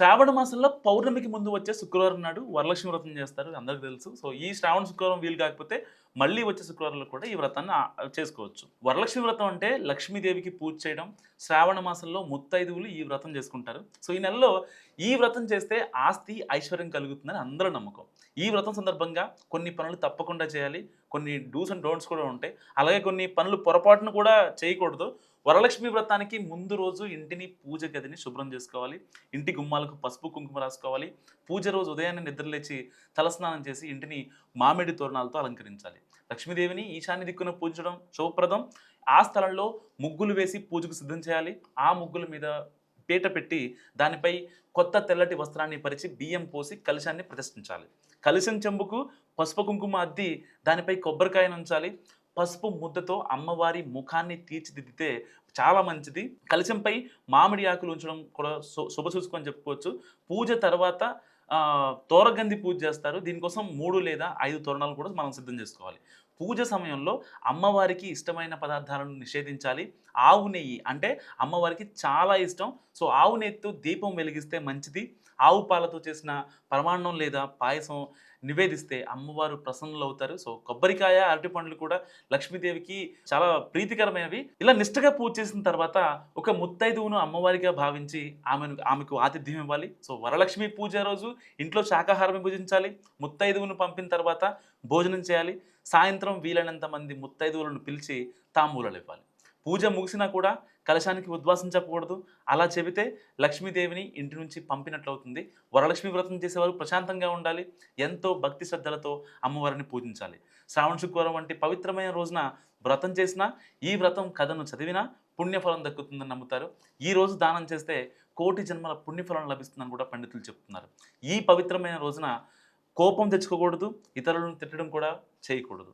శ్రావణ మాసంలో పౌర్ణమికి ముందు వచ్చే శుక్రవారం నాడు వరలక్ష్మి వ్రతం చేస్తారు అందరికి తెలుసు. సో, ఈ శ్రావణ శుక్రవారం వీలు కాకపోతే మళ్ళీ వచ్చే శుక్రవారంలో కూడా ఈ వ్రతాన్ని చేసుకోవచ్చు. వరలక్ష్మి వ్రతం అంటే లక్ష్మీదేవికి పూజ చేయడం. శ్రావణ మాసంలో ముత్తైదువులు ఈ వ్రతం చేసుకుంటారు. సో, ఈ నెలలో ఈ వ్రతం చేస్తే ఆస్తి, ఐశ్వర్యం కలుగుతుందని అందరి నమ్మకం. ఈ వ్రతం సందర్భంగా కొన్ని పనులు తప్పకుండా చేయాలి. కొన్ని డూస్ అండ్ డోంట్స్ కూడా ఉంటాయి. అలాగే కొన్ని పనులు పొరపాటున కూడా చేయకూడదు. వరలక్ష్మి వ్రతానికి ముందు రోజు ఇంటిని పూజ గదిని శుభ్రం చేసుకోవాలి. ఇంటి గుమ్మాలకు పసుపు కుంకుమ రాసుకోవాలి. పూజ రోజు ఉదయాన్నే నిద్రలేచి తలస్నానం చేసి ఇంటిని మామిడి తోరణాలతో అలంకరించాలి. లక్ష్మీదేవిని ఈశాన్య దిక్కున పూజించడం శుభప్రదం. ఆ స్థలంలో ముగ్గులు వేసి పూజకు సిద్ధం చేయాలి. ఆ ముగ్గుల మీద పీట పెట్టి దానిపై కొత్త తెల్లటి వస్త్రాన్ని పరిచి బియ్యం పోసి కలశాన్ని ప్రతిష్ఠించాలి. కలశం చెంబుకు పసుపు కుంకుమ అద్ది దానిపై కొబ్బరికాయను ఉంచాలి. పసుపు ముద్దతో అమ్మవారి ముఖాన్ని తీర్చిదిద్దితే చాలా మంచిది. కలశంపై మామిడి ఆకులు ఉంచడం కూడా శుభసూచకం అని చెప్పుకోవచ్చు. పూజ తర్వాత తోరగంది పూజ చేస్తారు. దీనికోసం 3 లేదా 5 తోరణాలు కూడా మనం సిద్ధం చేసుకోవాలి. పూజ సమయంలో అమ్మవారికి ఇష్టమైన పదార్థాలను నిషేధించాలి. ఆవు నెయ్యి అంటే అమ్మవారికి చాలా ఇష్టం. సో, ఆవు నెయ్యితో దీపం వెలిగిస్తే మంచిది. ఆవు పాలతో చేసిన పరమాన్నం లేదా పాయసం నివేదిస్తే అమ్మవారు ప్రసన్నులవుతారు. సో, కొబ్బరికాయ, అరటిపండ్లు కూడా లక్ష్మీదేవికి చాలా ప్రీతికరమైనవి. ఇలా నిష్ఠగా పూజ చేసిన తర్వాత ఒక ముత్తైదువును అమ్మవారిగా భావించి ఆమెకు ఆతిథ్యం ఇవ్వాలి. సో, వరలక్ష్మి పూజ రోజు ఇంట్లో శాకాహారం భుజించాలి. ముత్తైదువును పంపిన తర్వాత భోజనం చేయాలి. సాయంత్రం వీలైనంత మంది ముత్తైదువులను పిలిచి తాంబూలాలు ఇవ్వాలి. పూజ ముగిసినా కూడా కలశానికి ఉద్వాసం చెప్పకూడదు. అలా చెబితే లక్ష్మీదేవిని ఇంటి నుంచి పంపినట్లవుతుంది. వరలక్ష్మి వ్రతం చేసేవారు ప్రశాంతంగా ఉండాలి. ఎంతో భక్తి శ్రద్ధలతో అమ్మవారిని పూజించాలి. శ్రావణ శుక్రవారం వంటి పవిత్రమైన రోజున వ్రతం చేసినా, ఈ వ్రతం కథను చదివినా పుణ్యఫలం దక్కుతుందని నమ్ముతారు. ఈ రోజు దానం చేస్తే కోటి జన్మల పుణ్యఫలం లభిస్తుందని కూడా పండితులు చెప్తున్నారు. ఈ పవిత్రమైన రోజున కోపం తెచ్చుకోకూడదు. ఇతరులను తిట్టడం కూడా చేయకూడదు.